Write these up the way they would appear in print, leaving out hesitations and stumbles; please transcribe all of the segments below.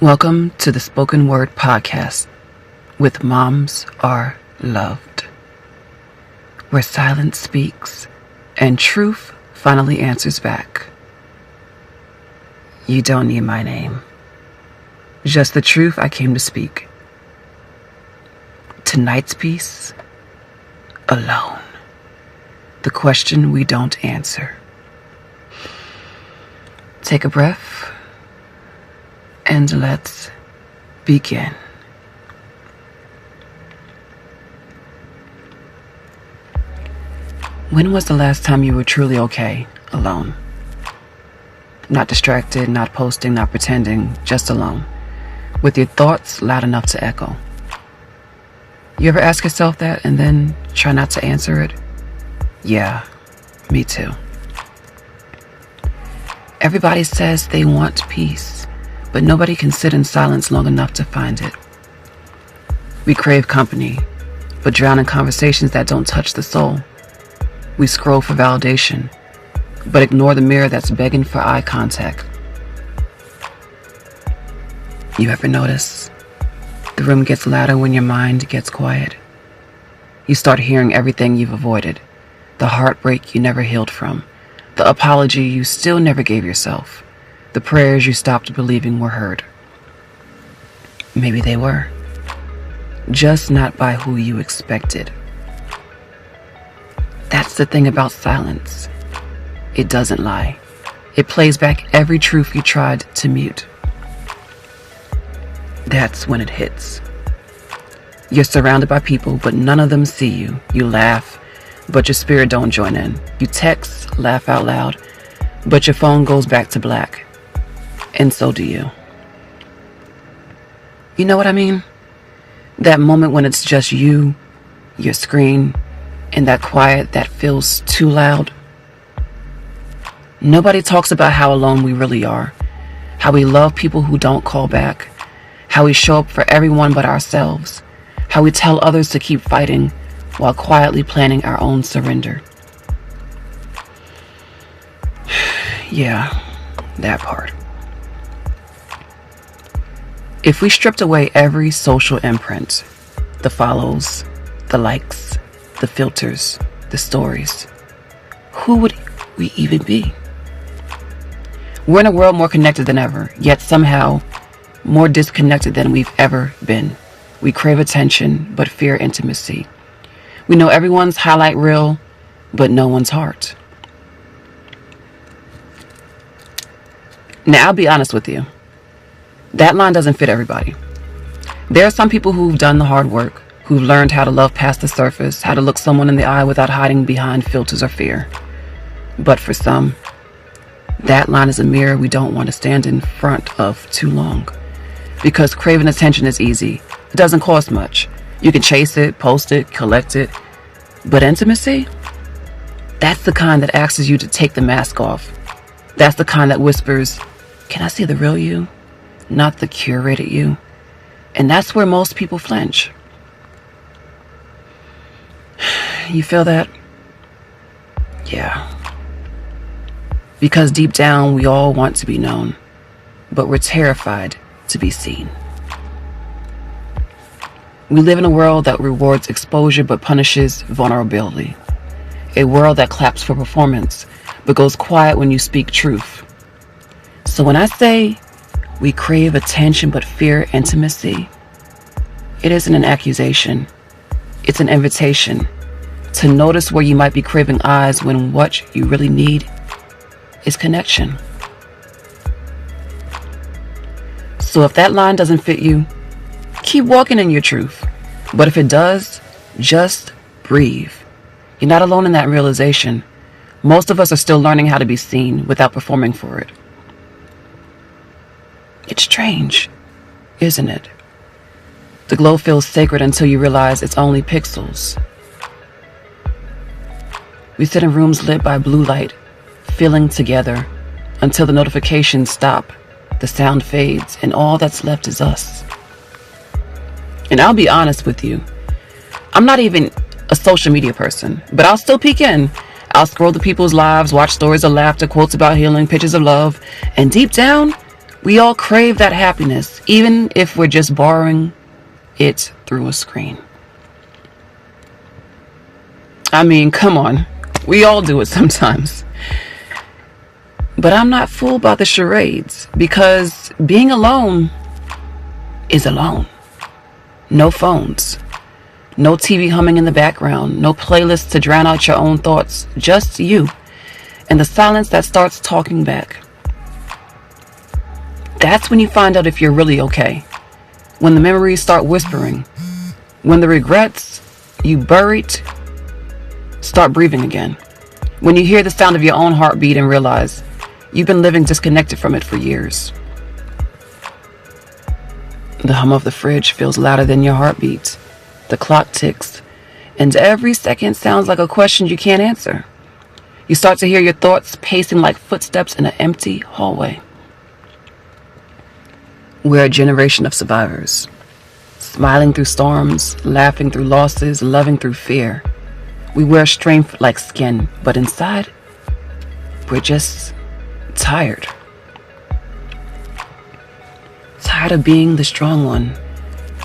Welcome to the Spoken Word Podcast with Moms Are Loved, where silence speaks and truth finally answers back. You don't need my name, just the truth I came to speak. Tonight's piece, alone, the question we don't answer. Take a breath. And let's begin. When was the last time you were truly okay, alone? Not distracted, not posting, not pretending, just alone, with your thoughts loud enough to echo. You ever ask yourself that and then try not to answer it? Yeah, me too. Everybody says they want peace, but nobody can sit in silence long enough to find it. We crave company, but drown in conversations that don't touch the soul. We scroll for validation, but ignore the mirror that's begging for eye contact. You ever notice the room gets louder when your mind gets quiet? You start hearing everything you've avoided, the heartbreak you never healed from, the apology you still never gave yourself. The prayers you stopped believing were heard. Maybe they were, just not by who you expected. That's the thing about silence. It doesn't lie. It plays back every truth you tried to mute. That's when it hits. You're surrounded by people, but none of them see you. You laugh, but your spirit don't join in. You text, laugh out loud, but your phone goes back to black. And so do you. You know what I mean? That moment when it's just you, your screen, and that quiet that feels too loud. Nobody talks about how alone we really are, how we love people who don't call back, how we show up for everyone but ourselves, how we tell others to keep fighting while quietly planning our own surrender. Yeah, that part. If we stripped away every social imprint, the follows, the likes, the filters, the stories, who would we even be? We're in a world more connected than ever, yet somehow more disconnected than we've ever been. We crave attention, but fear intimacy. We know everyone's highlight reel, but no one's heart. Now, I'll be honest with you. That line doesn't fit everybody. There are some people who've done the hard work, who've learned how to love past the surface, how to look someone in the eye without hiding behind filters or fear. But for some, that line is a mirror we don't want to stand in front of too long. Because craving attention is easy. It doesn't cost much. You can chase it, post it, collect it. But intimacy? That's the kind that asks you to take the mask off. That's the kind that whispers, "Can I see the real you? Not the curated you." And that's where most people flinch. You feel that? Yeah. Because deep down, we all want to be known, but we're terrified to be seen. We live in a world that rewards exposure but punishes vulnerability. A world that claps for performance, but goes quiet when you speak truth. So when I say we crave attention but fear intimacy, it isn't an accusation. It's an invitation to notice where you might be craving eyes when what you really need is connection. So if that line doesn't fit you, keep walking in your truth. But if it does, just breathe. You're not alone in that realization. Most of us are still learning how to be seen without performing for it. It's strange, isn't it? The glow feels sacred until you realize it's only pixels. We sit in rooms lit by blue light, feeling together, until the notifications stop, the sound fades, and all that's left is us. And I'll be honest with you, I'm not even a social media person, but I'll still peek in. I'll scroll through people's lives, watch stories of laughter, quotes about healing, pictures of love, and deep down, we all crave that happiness, even if we're just borrowing it through a screen. I mean, come on. We all do it sometimes. But I'm not fooled by the charades, because being alone is alone. No phones, no TV humming in the background, no playlist to drown out your own thoughts, just you and the silence that starts talking back. That's when you find out if you're really okay. When the memories start whispering, when the regrets you buried start breathing again, when you hear the sound of your own heartbeat and realize you've been living disconnected from it for years. The hum of the fridge feels louder than your heartbeat. The clock ticks, and every second sounds like a question you can't answer. You start to hear your thoughts pacing like footsteps in an empty hallway. We're a generation of survivors, smiling through storms, laughing through losses, loving through fear. We wear strength like skin, but inside, we're just tired. Tired of being the strong one.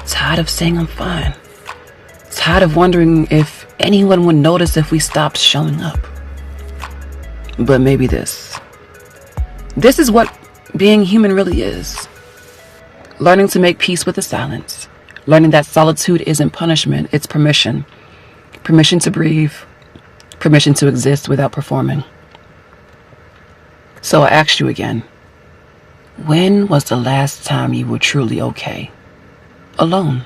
Tired of saying I'm fine. Tired of wondering if anyone would notice if we stopped showing up. But maybe this is what being human really is. Learning to make peace with the silence. Learning that solitude isn't punishment, it's permission. Permission to breathe. Permission to exist without performing. So I asked you again, when was the last time you were truly okay? Alone.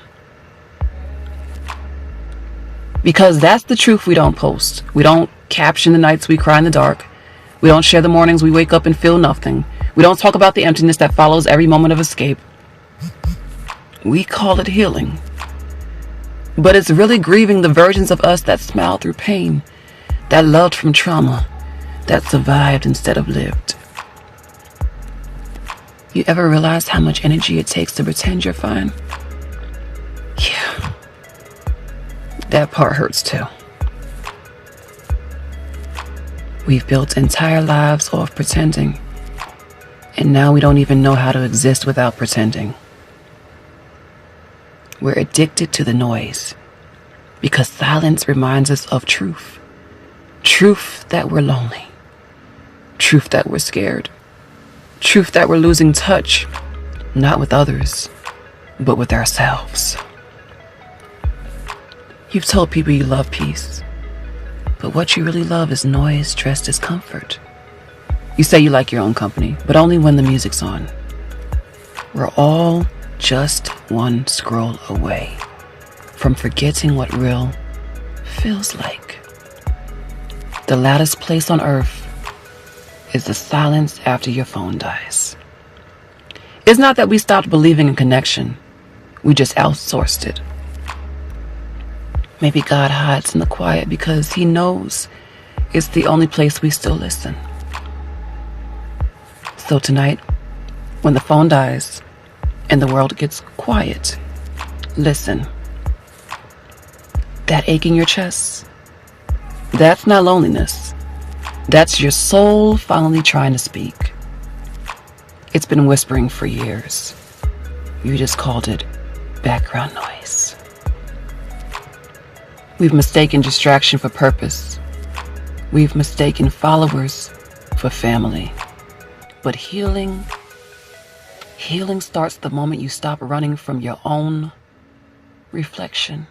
Because that's the truth we don't post. We don't caption the nights we cry in the dark. We don't share the mornings we wake up and feel nothing. We don't talk about the emptiness that follows every moment of escape. We call it healing. But it's really grieving the versions of us that smiled through pain, that loved from trauma, that survived instead of lived. You ever realize how much energy it takes to pretend you're fine? Yeah. That part hurts too. We've built entire lives off pretending, and now we don't even know how to exist without pretending. We're addicted to the noise because silence reminds us of truth. Truth that we're lonely. Truth that we're scared. Truth that we're losing touch, not with others, but with ourselves. You've told people you love peace, but what you really love is noise dressed as comfort. You say you like your own company, but only when the music's on. We're all just one scroll away from forgetting what real feels like. The loudest place on earth is the silence after your phone dies. It's not that we stopped believing in connection. We just outsourced it. Maybe God hides in the quiet because he knows it's the only place we still listen. So tonight, when the phone dies and the world gets quiet, listen. That ache in your chest, that's not loneliness. That's your soul finally trying to speak. It's been whispering for years. You just called it background noise. We've mistaken distraction for purpose. We've mistaken followers for family. But healing starts the moment you stop running from your own reflection.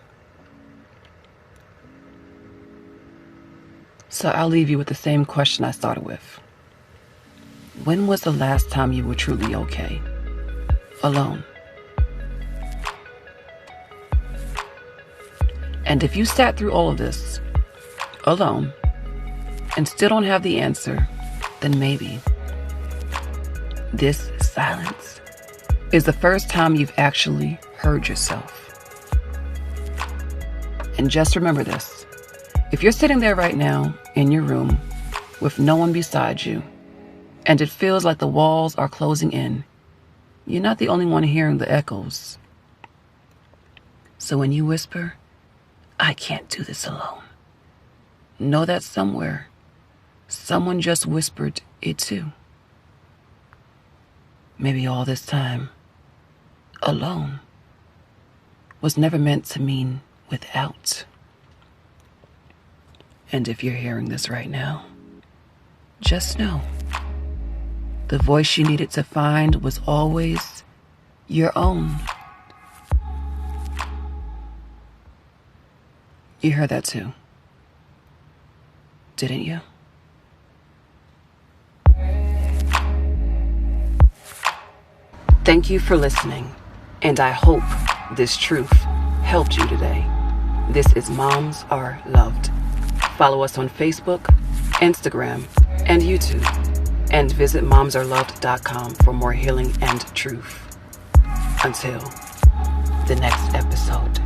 So I'll leave you with the same question I started with. When was the last time you were truly okay? Alone. And if you sat through all of this alone and still don't have the answer, then maybe this silence is the first time you've actually heard yourself. And just remember this. If you're sitting there right now in your room with no one beside you, and it feels like the walls are closing in, you're not the only one hearing the echoes. So when you whisper, "I can't do this alone," know that somewhere, someone just whispered it too. Maybe all this time, alone was never meant to mean without. And if you're hearing this right now, just know the voice you needed to find was always your own. You heard that too, didn't you? Thank you for listening, and I hope this truth helped you today. This is Moms Are Loved. Follow us on Facebook, Instagram, and YouTube, and visit momsareloved.com for more healing and truth. Until the next episode.